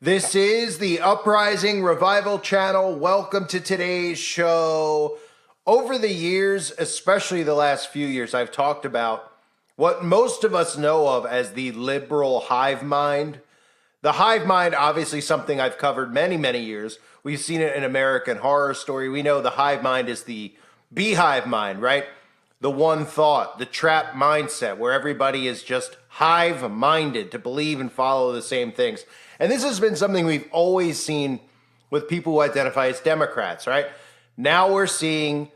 This is the Uprising Revival channel. Welcome to today's show. Over the years, especially the last few years, I've talked about what most of us know of as the liberal hive mind. The hive mind, obviously something I've covered many, many years. We've seen it in American Horror Story. We know the hive mind is the beehive mind, right? The one thought, the trap mindset, where everybody is just hive-minded to believe and follow the same things. And this has been something we've always seen with people who identify as Democrats, right? Now we're seeing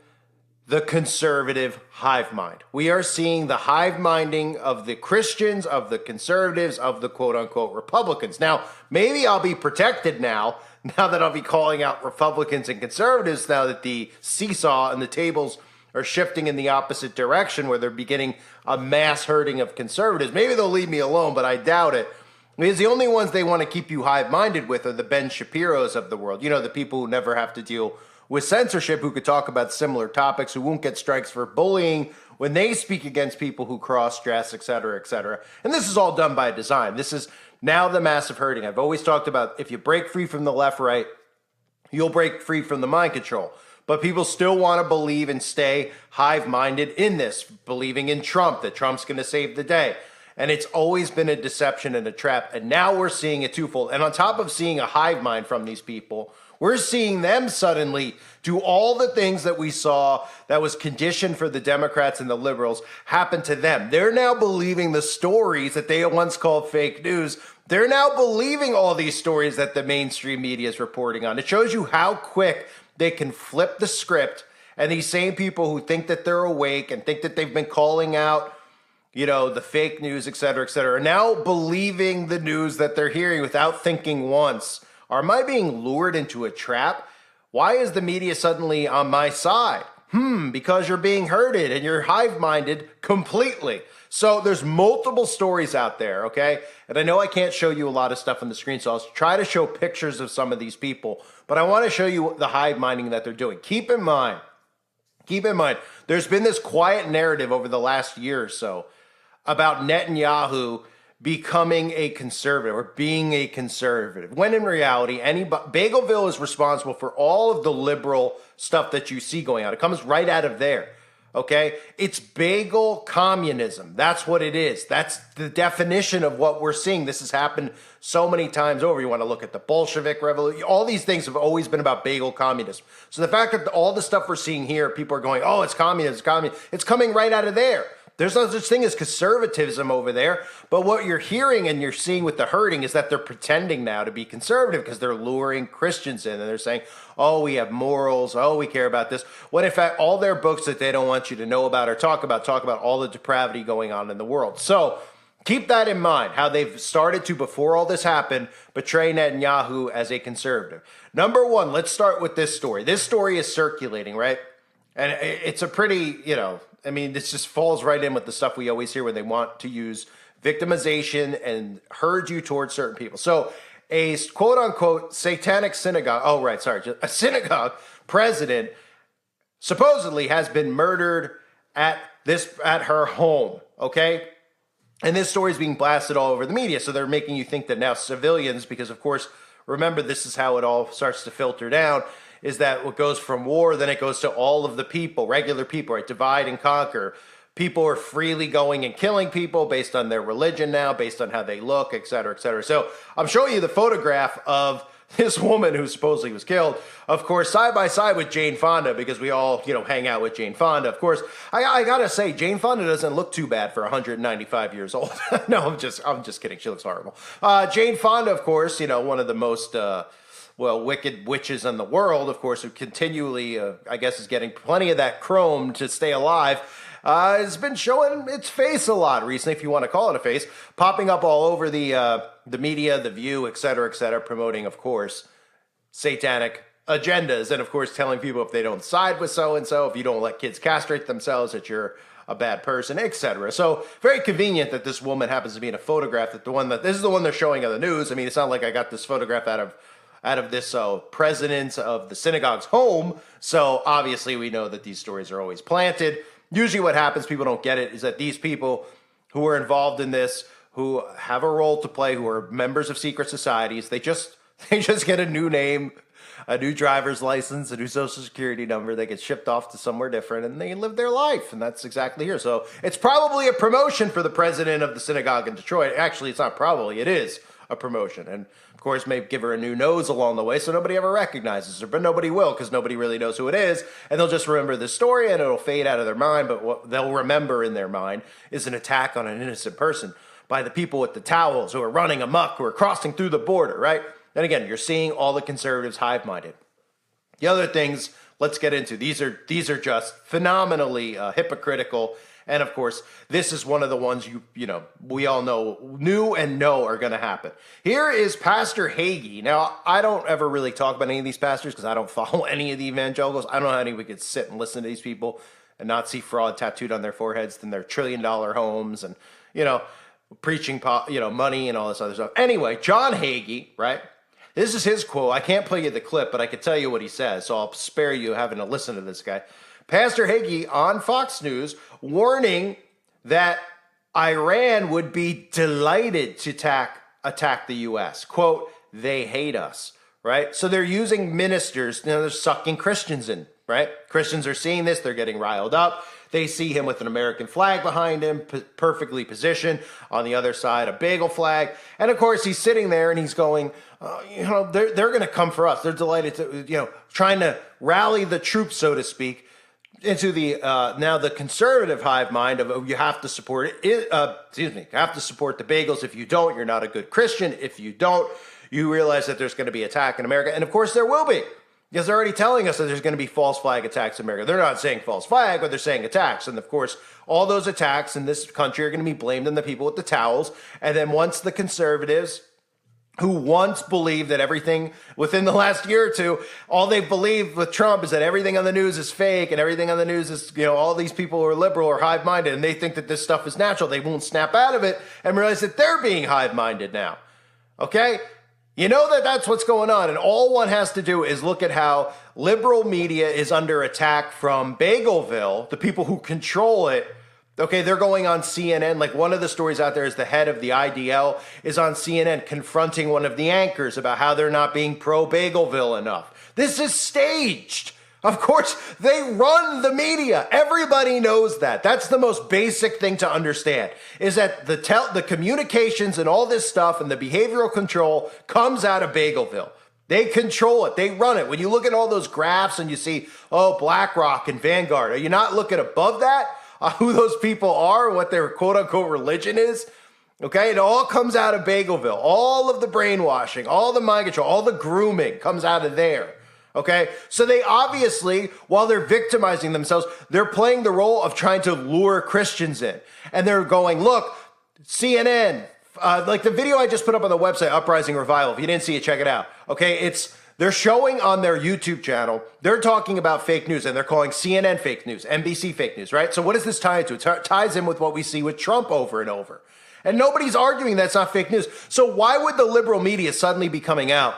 the conservative hive mind. We are seeing the hive minding of the Christians, of the conservatives, of the quote-unquote Republicans. Now, maybe I'll be protected now that I'll be calling out Republicans and conservatives, now that the seesaw and the tables are shifting in the opposite direction, where they're beginning a mass herding of conservatives. Maybe they'll leave me alone, but I doubt it. Because the only ones they want to keep you hive-minded with are the Ben Shapiros of the world. You know, the people who never have to deal with censorship, who could talk about similar topics, who won't get strikes for bullying when they speak against people who cross-dress, et cetera, et cetera. And this is all done by design. This is now the massive herding. I've always talked about, if you break free from the left-right, you'll break free from the mind control. But people still want to believe and stay hive-minded in this, believing in Trump, that Trump's going to save the day. And it's always been a deception and a trap. And now we're seeing it twofold. And on top of seeing a hive mind from these people, we're seeing them suddenly do all the things that we saw that was conditioned for the Democrats and the liberals happen to them. They're now believing the stories that they once called fake news. They're now believing all these stories that the mainstream media is reporting on. It shows you how quick they can flip the script. And these same people who think that they're awake and think that they've been calling out, you know, the fake news, et cetera, are now believing the news that they're hearing without thinking once. Am I being lured into a trap? Why is the media suddenly on my side? Because you're being herded and you're hive-minded completely. So there's multiple stories out there, okay? And I know I can't show you a lot of stuff on the screen, so I'll try to show pictures of some of these people. But I want to show you the hive-minding that they're doing. Keep in mind, there's been this quiet narrative over the last year or so about Netanyahu becoming a conservative or being a conservative, when in reality, Bagelville is responsible for all of the liberal stuff that you see going on. It comes right out of there, okay? It's bagel communism. That's what it is. That's the definition of what we're seeing. This has happened so many times over. You want to look at the Bolshevik Revolution. All these things have always been about bagel communism. So the fact that all the stuff we're seeing here, people are going, oh, it's communism, it's coming right out of there. There's no such thing as conservatism over there. But what you're hearing and you're seeing with the herding is that they're pretending now to be conservative because they're luring Christians in. And they're saying, oh, we have morals. Oh, we care about this. When in fact, all their books that they don't want you to know about or talk about all the depravity going on in the world. So keep that in mind, how they've started to, before all this happened, betray Netanyahu as a conservative. Number one, let's start with this story. This story is circulating, right? And it's a pretty, this just falls right in with the stuff we always hear when they want to use victimization and herd you towards certain people. So a quote-unquote satanic synagogue, a synagogue president supposedly has been murdered at her home, okay? And this story is being blasted all over the media, so they're making you think that now civilians, because of course, remember, this is how it all starts to filter down, is that what goes from war, then it goes to all of the people, regular people, right? Divide and conquer. People are freely going and killing people based on their religion now, based on how they look, et cetera, et cetera. So I'm showing you the photograph of this woman who supposedly was killed, of course, side by side with Jane Fonda, because we all, hang out with Jane Fonda. Of course, I gotta say, Jane Fonda doesn't look too bad for 195 years old. No, I'm just kidding. She looks horrible. Jane Fonda, of course, one of the most wicked witches in the world, of course, who continually, is getting plenty of that chrome to stay alive, has been showing its face a lot recently, if you want to call it a face, popping up all over the media, The View, et cetera, promoting, of course, satanic agendas, and, of course, telling people if they don't side with so-and-so, if you don't let kids castrate themselves, that you're a bad person, etc. So very convenient that this woman happens to be in a photograph, this is the one they're showing on the news. I mean, it's not like I got this photograph out of this president of the synagogue's home. So obviously we know that these stories are always planted. Usually what happens, people don't get it, is that these people who are involved in this, who have a role to play, who are members of secret societies. They just get a new name, a new driver's license, a new social security number. They get shipped off to somewhere different and they live their life. And that's exactly here. So it's probably a promotion for the president of the synagogue in Detroit. Actually, it's not probably, it is a promotion. And of course, maybe give her a new nose along the way so nobody ever recognizes her, but nobody will because nobody really knows who it is. And they'll just remember the story and it'll fade out of their mind. But what they'll remember in their mind is an attack on an innocent person by the people with the towels who are running amok, who are crossing through the border, right? And again, you're seeing all the conservatives hive-minded. The other things, let's get into. These are just phenomenally hypocritical. And of course, this is one of the ones we all knew and know are going to happen. Here is Pastor Hagee. Now, I don't ever really talk about any of these pastors because I don't follow any of the evangelicals. I don't know how any we could sit and listen to these people and not see fraud tattooed on their foreheads and their trillion-dollar homes and, preaching, money and all this other stuff. Anyway, John Hagee, right? This is his quote. I can't play you the clip, but I can tell you what he says, so I'll spare you having to listen to this guy. Pastor Hagee on Fox News warning that Iran would be delighted to attack the U.S. Quote, they hate us, right? So they're using ministers, they're sucking Christians in, right? Christians are seeing this. They're getting riled up. They see him with an American flag behind him, perfectly positioned. On the other side, a bagel flag. And of course, he's sitting there and he's going, they're going to come for us. They're delighted to, trying to rally the troops, so to speak, into the now the conservative hive mind of you have to support it. You have to support the bagels. If you don't, you're not a good Christian. If you don't, you realize that there's going to be attack in America. And of course, there will be. Because they're already telling us that there's going to be false flag attacks in America. They're not saying false flag, but they're saying attacks. And of course, all those attacks in this country are going to be blamed on the people with the towels. And then once the conservatives, who once believed that everything within the last year or two, all they believed with Trump is that everything on the news is fake and everything on the news is, all these people who are liberal or hive-minded and they think that this stuff is natural. They won't snap out of it and realize that they're being hive-minded now. Okay? You know that's what's going on, and all one has to do is look at how liberal media is under attack from Bagelville, the people who control it. Okay, they're going on CNN. Like one of the stories out there is the head of the IDL is on CNN confronting one of the anchors about how they're not being pro-Bagelville enough. This is staged. Of course, they run the media. Everybody knows that. That's the most basic thing to understand, is that the communications and all this stuff and the behavioral control comes out of Bagelville. They control it. They run it. When you look at all those graphs and you see, BlackRock and Vanguard, are you not looking above that? Who those people are, what their quote-unquote religion is? Okay, it all comes out of Bagelville. All of the brainwashing, all the mind control, all the grooming comes out of there. Okay, so they obviously, while they're victimizing themselves, they're playing the role of trying to lure Christians in. And they're going, look, CNN, like the video I just put up on the website, Uprising Revival. If you didn't see it, check it out. Okay, they're showing on their YouTube channel, they're talking about fake news, and they're calling CNN fake news, NBC fake news, right? So what does this tie into? It ties in with what we see with Trump over and over. And nobody's arguing that's not fake news. So why would the liberal media suddenly be coming out?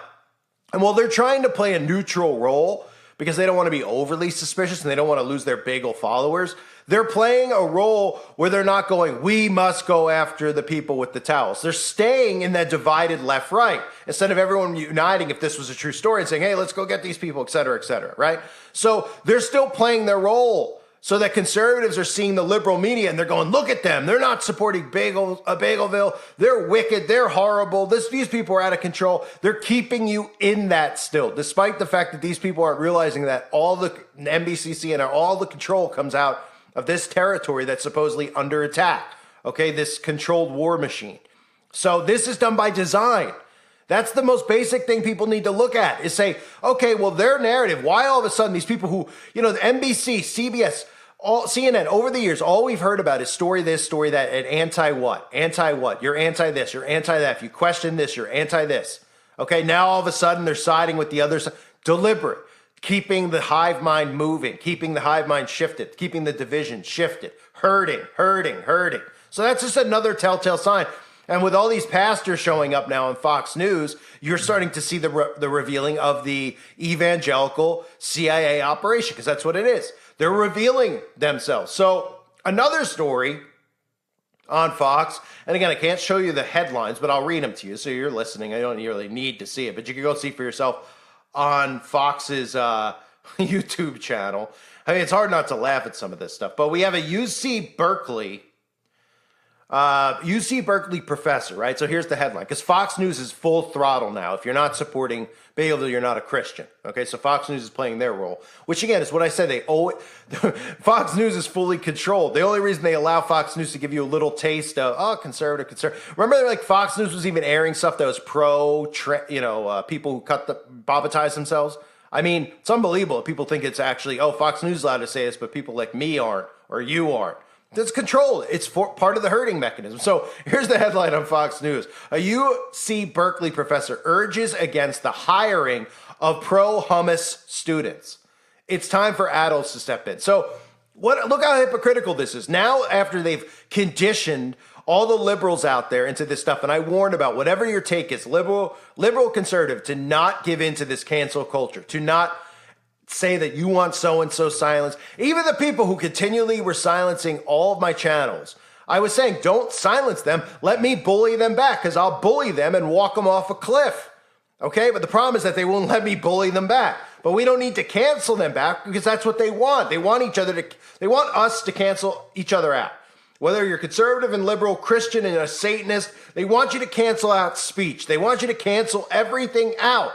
And while they're trying to play a neutral role because they don't want to be overly suspicious and they don't want to lose their bagel followers, they're playing a role where they're not going, we must go after the people with the towels. They're staying in that divided left-right instead of everyone uniting if this was a true story and saying, hey, let's go get these people, et cetera, right? So they're still playing their role so that conservatives are seeing the liberal media and they're going, look at them. They're not supporting Bagelville. They're wicked. They're horrible. These people are out of control. They're keeping you in that still, despite the fact that these people aren't realizing that all the NBC and all the control comes out of this territory that's supposedly under attack. Okay, this controlled war machine. So this is done by design. That's the most basic thing people need to look at is say, okay, well, their narrative, why all of a sudden these people who, the NBC, CBS, CNN, over the years, all we've heard about is story this, story that, and anti-what? Anti-what? You're anti-this, you're anti-that. If you question this, you're anti-this. Okay, now all of a sudden they're siding with the other side. Deliberate. Keeping the hive mind moving, keeping the hive mind shifted, keeping the division shifted, hurting. So that's just another telltale sign. And with all these pastors showing up now on Fox News, you're starting to see the revealing of the evangelical CIA operation, because that's what it is. They're revealing themselves. So another story on Fox. And again, I can't show you the headlines, but I'll read them to you so you're listening. I don't really need to see it, but you can go see for yourself on Fox's YouTube channel. I mean, it's hard not to laugh at some of this stuff, but we have a UC Berkeley professor, right? So here's the headline, because Fox News is full throttle now. If you're not supporting Bagel, you're not a Christian. Okay, so Fox News is playing their role, which again is what I said. Fox News is fully controlled. The only reason they allow Fox News to give you a little taste of conservative. Remember, like Fox News was even airing stuff that was people who bobatize themselves. I mean, it's unbelievable. People think it's actually, Fox News is allowed to say this, but people like me aren't, or you aren't. That's control. It's part of the herding mechanism. So here's the headline on Fox News. A UC Berkeley professor urges against the hiring of pro-hummus students. It's time for adults to step in. So look how hypocritical this is. Now, after they've conditioned all the liberals out there into this stuff, and I warned about whatever your take is, liberal, conservative, to not give in to this cancel culture, to not say that you want so-and-so silenced. Even the people who continually were silencing all of my channels, I was saying, don't silence them. Let me bully them back, because I'll bully them and walk them off a cliff. Okay? But the problem is that they won't let me bully them back. But we don't need to cancel them back, because that's what they want. They want us to cancel each other out. Whether you're conservative and liberal, Christian and a Satanist, they want you to cancel out speech. They want you to cancel everything out.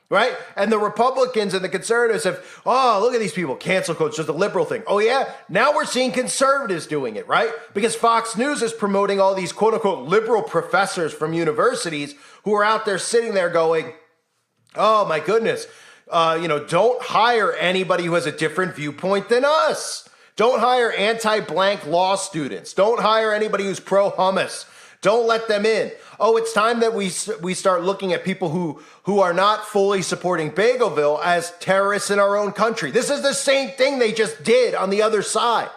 Right? And the Republicans and the conservatives have, look at these people, cancel culture, just a liberal thing. Oh yeah? Now we're seeing conservatives doing it, right? Because Fox News is promoting all these quote unquote liberal professors from universities who are out there sitting there going, oh my goodness, don't hire anybody who has a different viewpoint than us. Don't hire anti-blank law students. Don't hire anybody who's pro-hummus. Don't let them in. Oh, it's time that we start looking at people who are not fully supporting Bagelville as terrorists in our own country. This is the same thing they just did on the other side.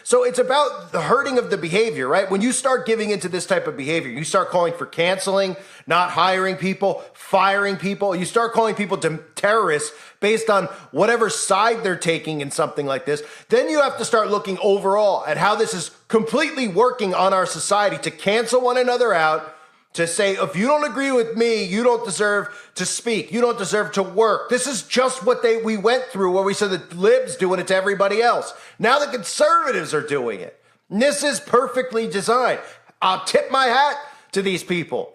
So it's about the hurting of the behavior, right? When you start giving into this type of behavior, you start calling for canceling, not hiring people, firing people. You start calling people terrorists based on whatever side they're taking in something like this. Then you have to start looking overall at how this is completely working on our society to cancel one another out, to say, if you don't agree with me, you don't deserve to speak. You don't deserve to work. This is just what we went through where we said the libs doing it to everybody else. Now the conservatives are doing it. And this is perfectly designed. I'll tip my hat to these people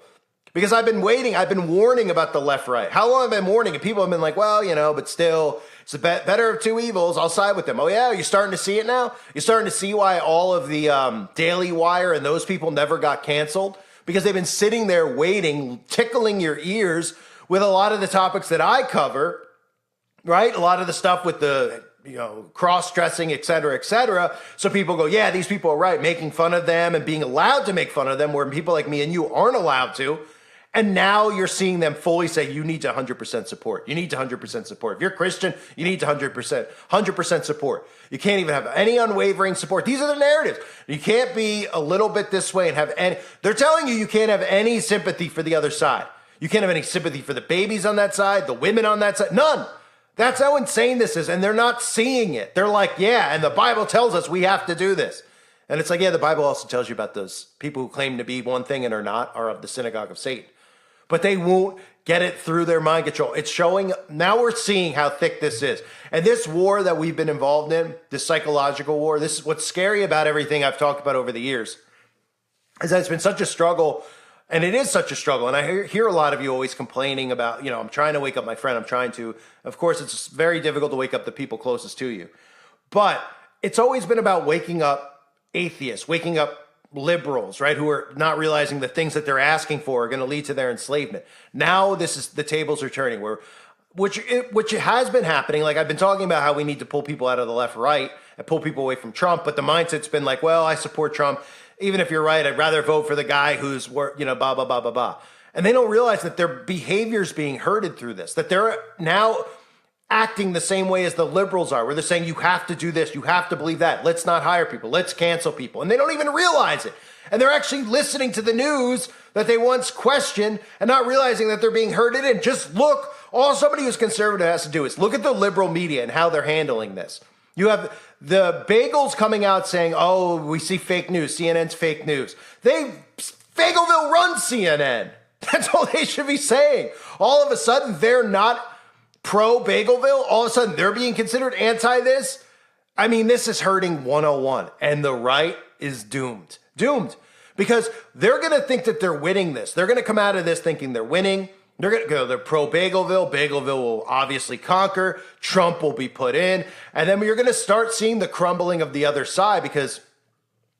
because I've been waiting. I've been warning about the left-right. How long have I been warning? And people have been like, well, but still, it's the better of two evils. I'll side with them. Oh, yeah? You're starting to see it now? You're starting to see why all of the Daily Wire and those people never got canceled? Because they've been sitting there waiting, tickling your ears with a lot of the topics that I cover, right? A lot of the stuff with the, cross-dressing, et cetera, et cetera. So people go, yeah, these people are right, making fun of them and being allowed to make fun of them where people like me and you aren't allowed to. And now you're seeing them fully say, you need to 100% support. You need to 100% support. If you're Christian, you need to 100% support. You can't even have any unwavering support. These are the narratives. You can't be a little bit this way and have any, they're telling you can't have any sympathy for the other side. You can't have any sympathy for the babies on that side, the women on that side, none. That's how insane this is. And they're not seeing it. They're like, yeah, and the Bible tells us we have to do this. And it's like, yeah, the Bible also tells you about those people who claim to be one thing and are not, are of the synagogue of Satan. But they won't get it through their mind control. It's showing, now we're seeing how thick this is. And this war that we've been involved in, this psychological war, this is what's scary about everything I've talked about over the years, is that it's been such a struggle, and it is such a struggle. And I hear a lot of you always complaining about, I'm trying to wake up my friend, of course, it's very difficult to wake up the people closest to you. But it's always been about waking up atheists, waking up liberals, right, who are not realizing the things that they're asking for are going to lead to their enslavement. Now the tables are turning, which has been happening. Like I've been talking about how we need to pull people out of the left, right, and pull people away from Trump. But the mindset's been like, well, I support Trump. Even if you're right, I'd rather vote for the guy who's, blah, blah, blah, blah, blah. And they don't realize that their behavior's being herded through this, that they're now acting the same way as the liberals are, where they're saying, you have to do this, you have to believe that, let's not hire people, let's cancel people. And they don't even realize it. And they're actually listening to the news that they once questioned and not realizing that they're being herded in. Just look, all somebody who's conservative has to do is look at the liberal media and how they're handling this. You have the bagels coming out saying, oh, we see fake news, CNN's fake news. Bagelville runs CNN. That's all they should be saying. All of a sudden, they're not pro-Bagelville. All of a sudden, they're being considered anti-this. I mean, this is hurting 101, and the right is doomed. Doomed. Because they're going to think that they're winning this. They're going to come out of this thinking they're winning. They're going to go, they're pro-Bagelville. Bagelville will obviously conquer. Trump will be put in. And then you're going to start seeing the crumbling of the other side, because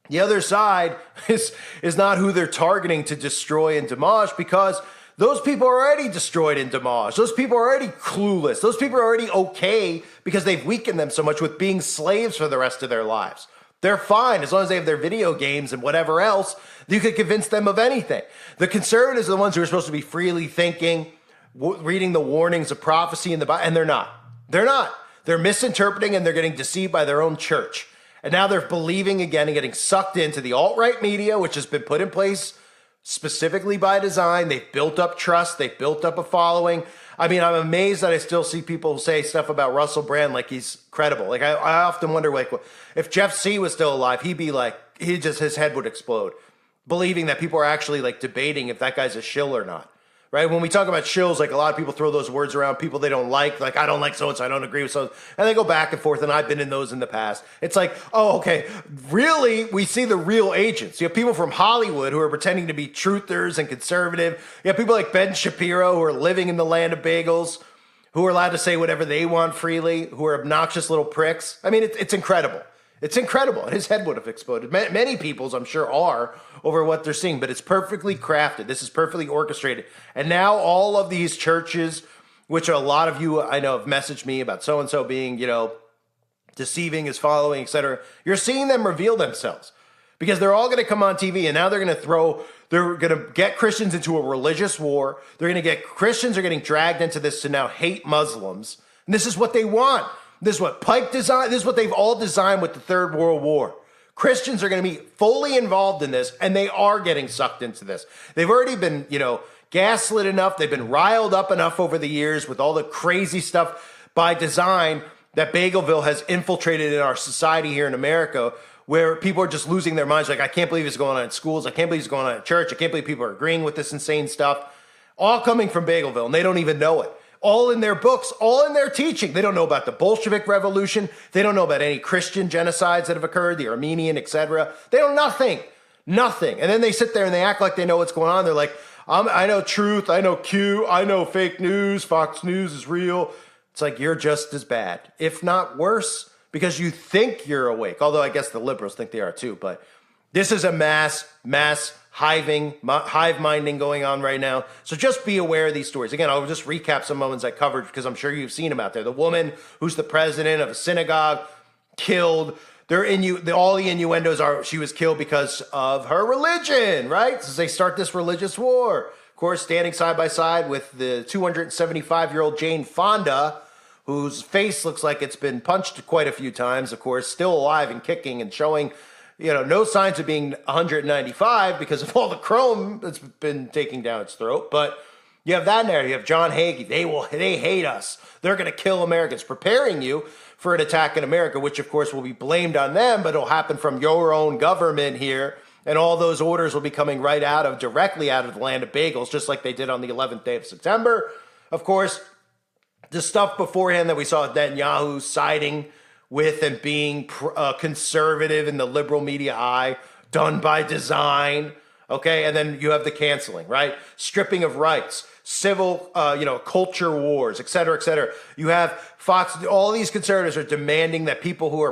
the other side is not who they're targeting to destroy and demolish, because those people are already destroyed and demolished. Those people are already clueless. Those people are already okay because they've weakened them so much with being slaves for the rest of their lives. They're fine as long as they have their video games and whatever else. You could convince them of anything. The conservatives are the ones who are supposed to be freely thinking, reading the warnings of prophecy in the Bible, and they're not. They're not. They're misinterpreting, and they're getting deceived by their own church. And now they're believing again and getting sucked into the alt-right media, which has been put in place specifically by design. They've built up trust. They've built up a following. I mean, I'm amazed that I still see people say stuff about Russell Brand like he's credible. Like, I often wonder, like, if Jeff C. was still alive, he'd be like, his head would explode, believing that people are actually, like, debating if that guy's a shill or not. Right? When we talk about shills, like, a lot of people throw those words around, people they don't like I don't like so-and-so, I don't agree with so-and-so, and they go back and forth, and I've been in those in the past. It's like, oh, okay, really? We see the real agents. You have people from Hollywood who are pretending to be truthers and conservative. You have people like Ben Shapiro who are living in the land of bagels, who are allowed to say whatever they want freely, who are obnoxious little pricks. I mean, it's incredible. It's incredible. His head would have exploded. Many people's, I'm sure, are over what they're seeing, but it's perfectly crafted. This is perfectly orchestrated. And now all of these churches, which a lot of you I know have messaged me about so-and-so being, deceiving his following, etc. You're seeing them reveal themselves because they're all going to come on TV, and now they're going to get Christians into a religious war. Christians are getting dragged into this to now hate Muslims. And this is what they want. This is what Pike designed. This is what they've all designed with the Third World War. Christians are going to be fully involved in this, and they are getting sucked into this. They've already been, gaslit enough. They've been riled up enough over the years with all the crazy stuff by design that Bagelville has infiltrated in our society here in America, where people are just losing their minds. Like, I can't believe it's going on in schools. I can't believe it's going on in church. I can't believe people are agreeing with this insane stuff. All coming from Bagelville, and they don't even know it. All in their books, all in their teaching. They don't know about the Bolshevik Revolution. They don't know about any Christian genocides that have occurred, the Armenian, etc. They know nothing. Nothing. And then they sit there and they act like they know what's going on. They're like, I know truth. I know Q. I know fake news. Fox News is real. It's like, you're just as bad, if not worse, because you think you're awake. Although I guess the liberals think they are too. But this is a mass hive minding going on right now. So just be aware of these stories. Again, I'll just recap some moments I covered because I'm sure you've seen them out there. The woman who's the president of a synagogue killed. All the innuendos are she was killed because of her religion, right? So they start this religious war. Of course, standing side by side with the 275-year-old Jane Fonda, whose face looks like it's been punched quite a few times, of course, still alive and kicking and showing no signs of being 195 because of all the chrome that's been taking down its throat. But you have that narrative. You have John Hagee. They hate us. They're going to kill Americans, preparing you for an attack in America, which of course will be blamed on them, but it'll happen from your own government here. And all those orders will be coming directly out of the land of bagels, just like they did on the 11th day of September. Of course, the stuff beforehand that we saw Netanyahu siding with and being conservative in the liberal media eye, done by design, okay? And then you have the canceling, right? Stripping of rights, civil, culture wars, et cetera, et cetera. You have Fox, all these conservatives are demanding that people who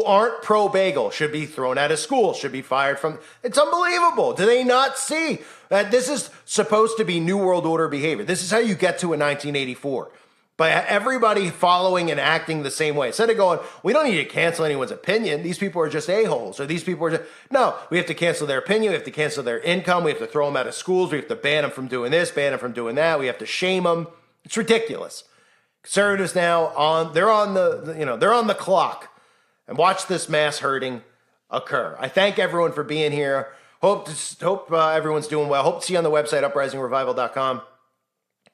aren't pro-bagel should be thrown out of school, should be fired from, it's unbelievable. Do they not see that this is supposed to be New World Order behavior? This is how you get to a 1984. By everybody following and acting the same way. Instead of going, we don't need to cancel anyone's opinion. These people are just a-holes. Or these people are just... No, we have to cancel their opinion. We have to cancel their income. We have to throw them out of schools. We have to ban them from doing this, ban them from doing that. We have to shame them. It's ridiculous. Conservatives now, they're on the clock. And watch this mass hurting occur. I thank everyone for being here. Hope everyone's doing well. Hope to see you on the website, uprisingrevival.com,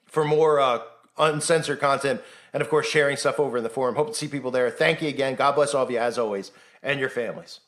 for more uncensored content, and of course, sharing stuff over in the forum. Hope to see people there. Thank you again. God bless all of you, as always, and your families.